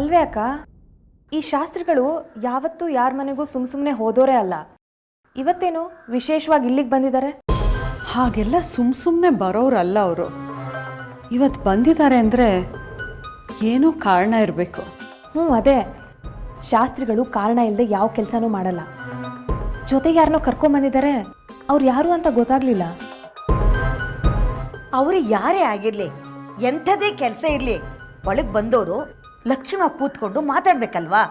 ಅಲ್ವೇ ಅಕ್ಕ, ಈ ಶಾಸ್ತ್ರಿಗಳು ಯಾವತ್ತೂ ಯಾರ ಮನೆಗೂ ಸುಮ್ಮನೆ ಹೋದೋರೇ ಅಲ್ಲ. ಇವತ್ತೇನು ವಿಶೇಷವಾಗಿ ಇಲ್ಲಿಗೆ ಬಂದಿದ್ದಾರೆ? ಹಾಗೆಲ್ಲ ಸುಮ್ಮನೆ ಬರೋರಲ್ಲ ಅವರು. ಇವತ್ತು ಬಂದಿದ್ದಾರೆ ಅಂದರೆ ಏನೋ ಕಾರಣ ಇರಬೇಕು. ಅದೇ, ಶಾಸ್ತ್ರಿಗಳು ಕಾರಣ ಇಲ್ಲದೆ ಯಾವ ಕೆಲಸನೂ ಮಾಡಲ್ಲ. ಜೊತೆಗೆ ಯಾರನ್ನೋ ಕರ್ಕೊಂಬಂದಿದ್ದಾರೆ, ಅವ್ರು ಯಾರು ಅಂತ ಗೊತ್ತಾಗ್ಲಿಲ್ಲ. ಅವರು ಯಾರೇ ಆಗಿರ್ಲಿ, ಎಂಥದೇ ಕೆಲಸ ಇರಲಿ, ಒಳಗೆ ಬಂದವರು ಲಕ್ಷಣ ಕೂತ್ಕೊಂಡು ಮಾತಾಡ್ಬೇಕಲ್ವಾ?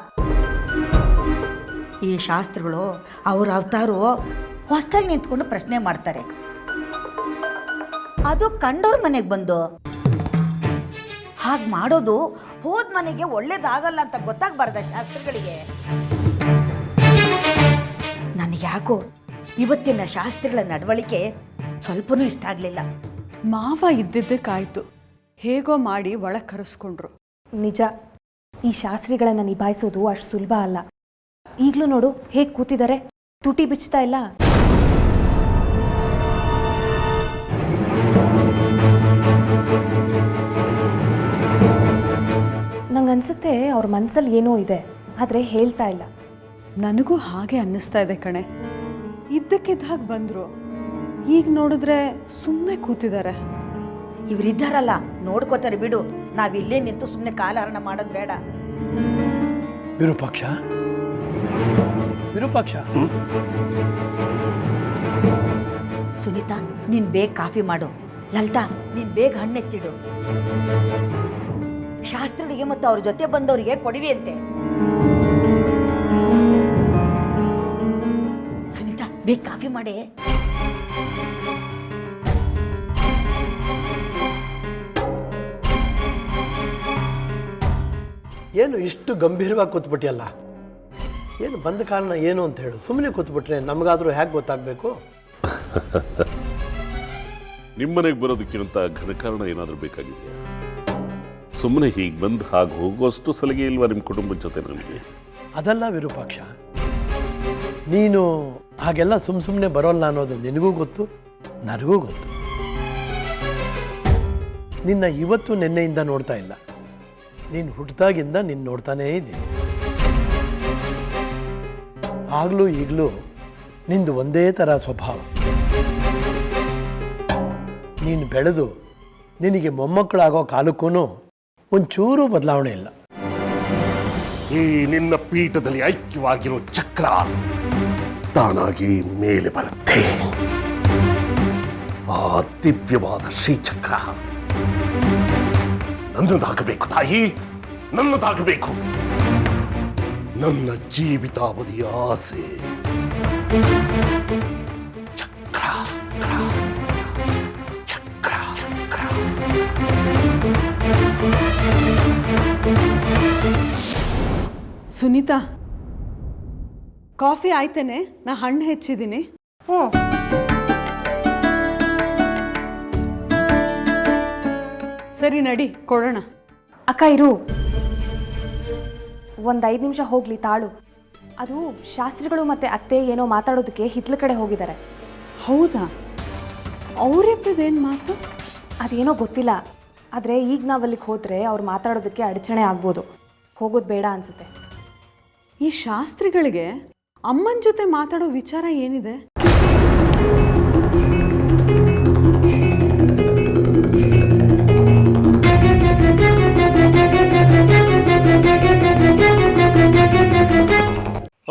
ಈ ಶಾಸ್ತ್ರಿಗಳು ಅವ್ರ ಅವತಾರು ಹೊಸ್ತಾಗಿ ನಿಂತ್ಕೊಂಡು ಪ್ರಶ್ನೆ ಮಾಡ್ತಾರೆ. ಅದು ಕಂಡವ್ರ ಮನೆಗೆ ಬಂದು ಹಾಗೆ ಮಾಡೋದು ಹೋದ ಮನೆಗೆ ಒಳ್ಳೇದಾಗಲ್ಲ ಅಂತ ಗೊತ್ತಾಗಬಾರ್ದ ಶಾಸ್ತ್ರಿಗಳಿಗೆ? ನನಗೆ ಯಾಕೋ ಇವತ್ತಿನ ಶಾಸ್ತ್ರಿಗಳ ನಡವಳಿಕೆ ಸ್ವಲ್ಪನೂ ಇಷ್ಟ ಆಗಲಿಲ್ಲ. ಮಾವ ಇದ್ದಿದ್ದಕ್ಕಾಯ್ತು, ಹೇಗೋ ಮಾಡಿ ಒಳಗೆ ಕರೆಸ್ಕೊಂಡ್ರು. ನಿಜ, ಈ ಶಾಸ್ತ್ರಿಗಳನ್ನು ನಿಭಾಯಿಸೋದು ಅಷ್ಟು ಸುಲಭ ಅಲ್ಲ. ಈಗಲೂ ನೋಡು ಹೇಗೆ ಕೂತಿದ್ದಾರೆ, ತುಟಿ ಬಿಚ್ತಾ ಇಲ್ಲ. ನಂಗನ್ಸುತ್ತೆ ಅವ್ರ ಮನಸ್ಸಲ್ಲಿ ಏನೋ ಇದೆ, ಆದರೆ ಹೇಳ್ತಾ ಇಲ್ಲ. ನನಗೂ ಹಾಗೆ ಅನ್ನಿಸ್ತಾ ಇದೆ ಕಣೆ. ಇದ್ದಕ್ಕಿದ್ದ ಹಾಗೆ ಬಂದರು, ಈಗ ನೋಡಿದ್ರೆ ಸುಮ್ಮನೆ ಕೂತಿದ್ದಾರೆ. ಇವರಿದ್ದಾರಲ್ಲ, ನೋಡ್ಕೋತಾರೆ ಬಿಡು. ನಾವಿಲ್ಲೇ ನಿಂತು ಸುಮ್ಮನೆ ಕಾಲಹರಣ ಮಾಡೋದು ಬೇಡ. ವಿರೂಪಾಕ್ಷ, ವಿರೂಪಾಕ್ಷ. ಸುನೀತಾ, ನೀನು ಬೇಗ ಕಾಫಿ ಮಾಡು. ಲಲಿತಾ, ನೀನು ಬೇಗ ಹಣ್ಣೆಚ್ಚಿಡು. ಶಾಸ್ತ್ರಿಗಳಿಗೆ ಮತ್ತು ಅವ್ರ ಜೊತೆ ಬಂದವರಿಗೆ ಕೊಡಿವಿ ಅಂತೆ. ಸುನೀತಾ, ಬೇಗ ಕಾಫಿ ಮಾಡಿ. ಏನು ಇಷ್ಟು ಗಂಭೀರವಾಗಿ ಕೂತ್ಬಿಟ್ಟಿಯಲ್ಲ? ಏನು ಬಂದ ಕಾರಣ ಏನು ಅಂತ ಹೇಳು. ಸುಮ್ಮನೆ ಕೂತ್ಬಿಟ್ರೆ ನಮಗಾದರೂ ಹೇಗೆ ಗೊತ್ತಾಗಬೇಕು? ನಿಮ್ಮನೆಗೆ ಬರೋದಕ್ಕಿಂತ ಘನಕಾರಣ ಏನಾದರೂ ಬೇಕಾಗಿದೆಯಾ? ಸುಮ್ಮನೆ ಹೀಗೆ ಬಂದು ಹಾಗೆ ಹೋಗುವಷ್ಟು ಸಲಿಗೆ ಇಲ್ವಾ ನಿಮ್ಮ ಕುಟುಂಬದ ಜೊತೆ ನನಗೆ? ಅದಲ್ಲ ವಿರೂಪಾಕ್ಷ, ನೀನು ಹಾಗೆಲ್ಲ ಸುಮ್ಮನೆ ಬರೋಲ್ಲ ಅನ್ನೋದು ನಿನಗೂ ಗೊತ್ತು, ನನಗೂ ಗೊತ್ತು. ನಿನ್ನ ಇವತ್ತು ನಿನ್ನೆಯಿಂದ ನೋಡ್ತಾ ಇಲ್ಲ, ನೀನು ಹುಟ್ಟಿದಾಗಿಂದ ನಿನ್ನ ನೋಡ್ತಾನೇ ಇದ್ದೀನಿ. ಆಗಲೂ ಈಗಲೂ ನಿಂದು ಒಂದೇ ಥರ ಸ್ವಭಾವ. ನೀನು ಬೆಳೆದು ನಿನಗೆ ಮೊಮ್ಮಕ್ಕಳಾಗೋ ಕಾಲಕ್ಕೂ ಒಂಚೂರು ಬದಲಾವಣೆ ಇಲ್ಲ. ಈ ನಿನ್ನ ಪೀಠದಲ್ಲಿ ಐಕ್ಯವಾಗಿರೋ ಚಕ್ರ ತಾನಾಗಿ ಮೇಲೆ ಬರುತ್ತೆ. ಆ ದಿವ್ಯವಾದ ಶ್ರೀಚಕ್ರ ನನ್ನದಾಗಬೇಕು ತಾಯಿ, ನನ್ನದಾಗಬೇಕು. ನನ್ನ ಜೀವಿತಾವಧಿಯ ಆಸೆ. ಚಕ್ರ ಚಕ್ರ ಚಕ್ರ. ಸುನೀತಾ, ಕಾಫಿ ಆಯ್ತೇನೆ? ನಾ ಹಣ್ಣು ಹೆಚ್ಚಿದ್ದೀನಿ. ಸರಿ ನಡಿ, ಕೊಡೋಣ. ಅಕ್ಕ ಇರು, ಒಂದು 5 ನಿಮಿಷ ಹೋಗ್ಲಿ ತಾಳು. ಅದು ಶಾಸ್ತ್ರಿಗಳು ಮತ್ತೆ ಅತ್ತೆ ಏನೋ ಮಾತಾಡೋದಕ್ಕೆ ಹಿತ್ಲ ಕಡೆ ಹೋಗಿದ್ದಾರೆ. ಹೌದಾ? ಅವರಿಬ್ಬರದೇನು ಮಾತು? ಅದೇನೋ ಗೊತ್ತಿಲ್ಲ, ಆದರೆ ಈಗ ನಾವು ಅಲ್ಲಿಗೆ ಹೋದರೆ ಅವ್ರು ಮಾತಾಡೋದಕ್ಕೆ ಅಡಚಣೆ ಆಗ್ಬೋದು. ಹೋಗೋದು ಬೇಡ ಅನಿಸುತ್ತೆ. ಈ ಶಾಸ್ತ್ರಿಗಳಿಗೆ ಅಮ್ಮನ ಜೊತೆ ಮಾತಾಡೋ ವಿಚಾರ ಏನಿದೆ?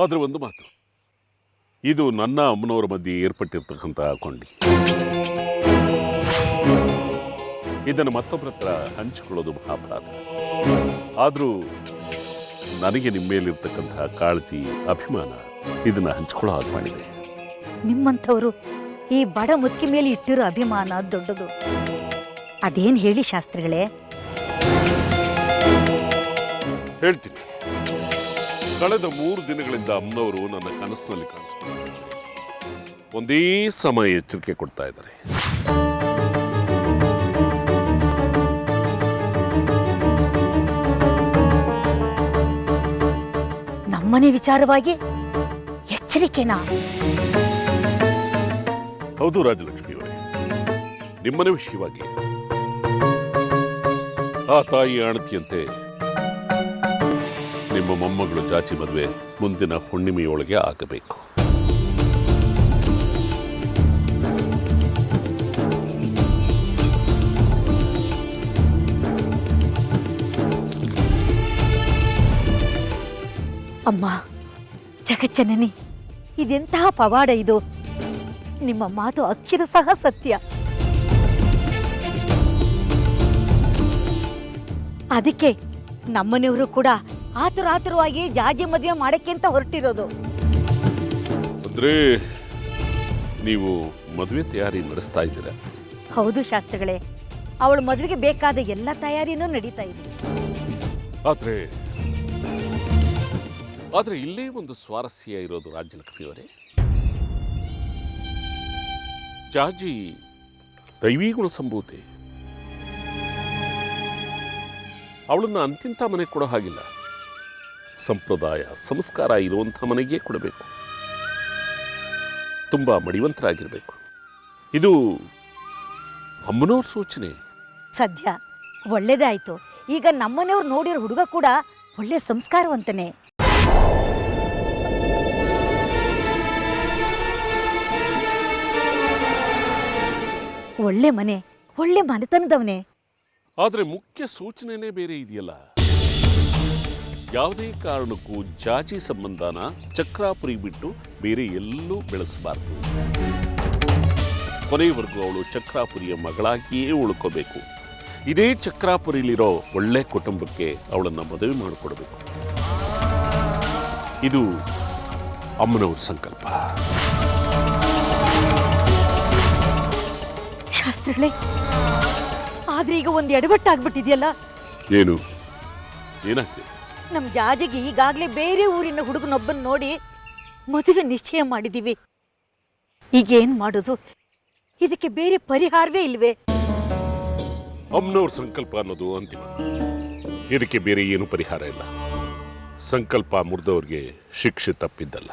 ಆದರೆ ಒಂದು ಮಾತು, ಇದು ನನ್ನ ಅಮ್ಮನವರ ಮಧ್ಯೆ ಏರ್ಪಟ್ಟಿರ್ತಕ್ಕಂಥ ಕೊಂಡಿ. ಇದನ್ನು ಮತ್ತೊಬ್ಬರ ಹತ್ರ ಹಂಚಿಕೊಳ್ಳೋದು ಮಹಾಪರಾಧ. ಆದರೂ ನನಗೆ ನಿಮ್ಮ ಮೇಲಿರ್ತಕ್ಕಂತಹ ಕಾಳಜಿ, ಅಭಿಮಾನ ಇದನ್ನು ಹಂಚಿಕೊಳ್ಳೋ ಹಾಗೆ ಮಾಡಿದೆ. ನಿಮ್ಮಂಥವರು ಈ ಬಡ ಮುದುಕಿ ಮೇಲೆ ಇಟ್ಟಿರೋ ಅಭಿಮಾನ ದೊಡ್ಡದು. ಅದೇನು ಹೇಳಿ ಶಾಸ್ತ್ರಿಗಳೇ? ಹೇಳ್ತೀನಿ. ಕಳೆದ 3 ದಿನಗಳಿಂದ ಅಮ್ಮನವರು ನನ್ನ ಕನಸಿನಲ್ಲಿ ಕಾಣಿಸ್ಕೊಂಡಿದ್ದಾರೆ. ಒಂದೇ ಸಮಯ ಎಚ್ಚರಿಕೆ ಕೊಡ್ತಾ ಇದ್ದಾರೆ. ನಮ್ಮನೆ ವಿಚಾರವಾಗಿ ಎಚ್ಚರಿಕೆನಾ? ಹೌದು ರಾಜಲಕ್ಷ್ಮಿಯವರೇ, ನಿಮ್ಮನೆ ವಿಷಯವಾಗಿ. ಆ ತಾಯಿ ಆಣತಿಯಂತೆ ನಿಮ್ಮ ಮೊಮ್ಮಗಳು ಜಾಚಿ ಮದುವೆ ಮುಂದಿನ ಹುಣ್ಣಿಮೆಯೊಳಗೆ ಆಗಬೇಕು. ಅಮ್ಮ, ಜಗಜ್ಜನನಿ, ಇದೆಂತಹ ಪವಾಡ ಇದು. ನಿಮ್ಮ ಮಾತು ಅಕ್ಷರ ಸಹ ಸತ್ಯ. ಅದಕ್ಕೆ ನಮ್ಮನೆಯವರು ಕೂಡ ಆತುರಾತುರವಾಗಿ ಜಾಜಿ ಮದುವೆ ಮಾಡಕ್ಕೆ ಅಂತ ಹೊರಟಿರೋದು. ಅಂದ್ರೆ ನೀವು ಮದುವೆ ತಯಾರಿ ನಡೆಸ್ತಾ ಇದ್ದೀರಾ? ಹೌದು ಶಾಸ್ತ್ರಿಗಳೇ, ಅವಳ ಮದುವೆಗೆ ಬೇಕಾದ ಎಲ್ಲ ತಯಾರಿನೂ ನಡೀತಾ ಇದೆ. ಆದ್ರೆ ಇಲ್ಲೇ ಒಂದು ಸ್ವಾರಸ್ಯ ಇರೋದು ರಾಜ್ಯಲಕ್ಷ್ಮಿಯವರೇ. ಜಾಜಿ ದೈವೀ ಗುಣ ಸಂಭೂತಿ. ಅವಳನ್ನ ಅಂತಿಂತ ಮನೆ ಕೊಡೋ ಹಾಗಿಲ್ಲ. ಸಂಪ್ರದಾಯ ಸಂಸ್ಕಾರ ಇರುವಂಥ ಮನೆಗೆ ಕೊಡಬೇಕು. ತುಂಬಾ ಮಡಿವಂತರಾಗಿರ್ಬೇಕು. ಇದು ಅಮ್ಮನವ್ರ ಸೂಚನೆ. ಸದ್ಯ ಒಳ್ಳೇದೇ ಆಯ್ತು. ಈಗ ನಮ್ಮನೆಯವ್ರು ನೋಡಿರೋ ಹುಡುಗ ಕೂಡ ಒಳ್ಳೆ ಸಂಸ್ಕಾರವಂತನೇ. ಒಳ್ಳೆ ಮನೆ, ಒಳ್ಳೆ ಮನೆತನದವನೇ. ಆದ್ರೆ ಮುಖ್ಯ ಸೂಚನೆನೇ ಬೇರೆ ಇದೆಯಲ್ಲ. ಯಾವುದೇ ಕಾರಣಕ್ಕೂ ಜಾಜಿ ಸಂಬಂಧನ ಚಕ್ರಾಪುರಿ ಬಿಟ್ಟು ಬೇರೆ ಎಲ್ಲೂ ಬೆಳೆಸಬಾರ್ದು. ಕೊನೆಯವರೆಗೂ ಅವಳು ಚಕ್ರಾಪುರಿಯ ಮಗಳಾಗಿಯೇ ಉಳ್ಕೋಬೇಕು. ಇದೇ ಚಕ್ರಾಪುರಿಲಿರೋ ಒಳ್ಳೆ ಕುಟುಂಬಕ್ಕೆ ಅವಳನ್ನ ಮದುವೆ ಮಾಡಿಕೊಡ್ಬೇಕು. ಇದು ಅಮ್ಮನವ್ರ ಸಂಕಲ್ಪ. ಶಾಸ್ತ್ರಿಗಳೇ, ಆದ್ರೆ ಈಗ ಒಂದು ಎಡವಟ್ಟಾಗ್ಬಿಟ್ಟಿದೆಯಲ್ಲ. ಏನು ಏನಾಗ್ತದೆ? ನಮ್ ಜಾಜಿಗೆ ಈಗಾಗಲೇ ಬೇರೆ ಊರಿನ ಹುಡುಗನೊಬ್ಬನ್ ನೋಡಿ ಮದುವೆ ನಿಶ್ಚಯ ಮಾಡಿದೀವಿ. ಈಗೇನ್ ಮಾಡೋದು? ಇದಕ್ಕೆ ಬೇರೆ ಪರಿಹಾರವೇ ಇಲ್ವೇ? ಅಮ್ಮನವ್ರ ಸಂಕಲ್ಪ ಅನ್ನೋದು ಅಂತಿಮ. ಇದಕ್ಕೆ ಬೇರೆ ಏನು ಪರಿಹಾರ ಇಲ್ಲ. ಸಂಕಲ್ಪ ಮುರಿದವ್ರಿಗೆ ಶಿಕ್ಷೆ ತಪ್ಪಿದ್ದಲ್ಲ.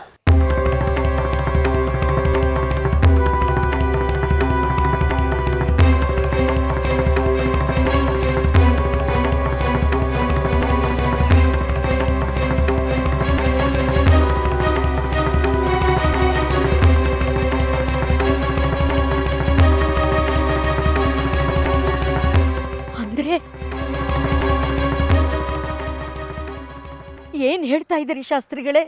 ಏನ್ ಹೇಳ್ತಾ ಇದ್ದೀರಿ ಶಾಸ್ತ್ರಿಗಳೇ?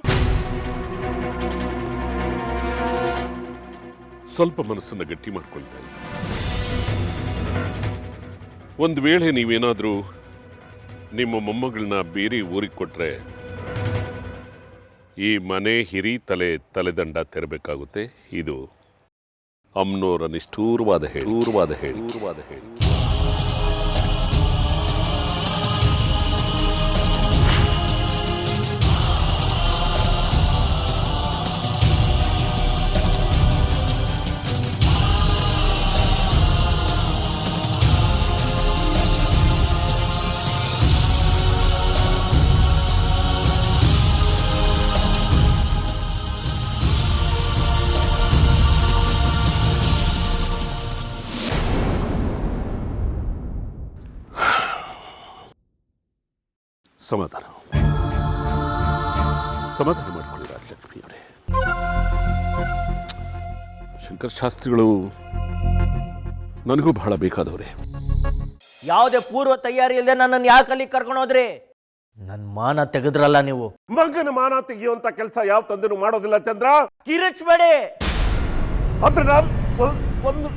ಸ್ವಲ್ಪ ಮನಸ್ಸನ್ನ ಗಟ್ಟಿ ಮಾಡ್ಕೊಳ್ತಾ ಇಲ್ಲ. ಒಂದು ವೇಳೆ ನೀವೇನಾದ್ರೂ ನಿಮ್ಮ ಮೊಮ್ಮಗಳನ್ನ ಬೇರೆ ಊರಿಗೆ ಕೊಟ್ರೆ ಈ ಮನೆ ಹಿರಿ ತಲೆದಂಡ ತೆರಬೇಕಾಗುತ್ತೆ. ಇದು ಅಮ್ಮನವರ ನಿಷ್ಠೂರವಾದ ಹೇಳಿ. ಸಮಾಧಾನ ಮಾಡಿಕೊಳ್ಳಿ ರಾಜಲಕ್ಷ್ಮಿಯವರೇ. ಶಂಕರ ಶಾಸ್ತ್ರಿಗಳು ನನಗೂ ಬಹಳ ಬೇಕಾದವ್ರೆ. ಯಾವುದೇ ಪೂರ್ವ ತಯಾರಿ ಇಲ್ಲದೆ ನನ್ನನ್ನು ಯಾಕೆ ಅಲ್ಲಿ ಕರ್ಕೊಂಡು ಹೋದ್ರಿ? ನನ್ನ ಮಾನ ತೆಗೆದ್ರಲ್ಲ ನೀವು. ಮಗನ ಮಾನ ತೆಗೆಯುವಂತ ಕೆಲಸ ಯಾವ ತಂದೆನೂ ಮಾಡೋದಿಲ್ಲ ಚಂದ್ರ. ಕಿರಿಚ್ಬೇಡಿ. ಅಂದ್ರೆ ಒಂದು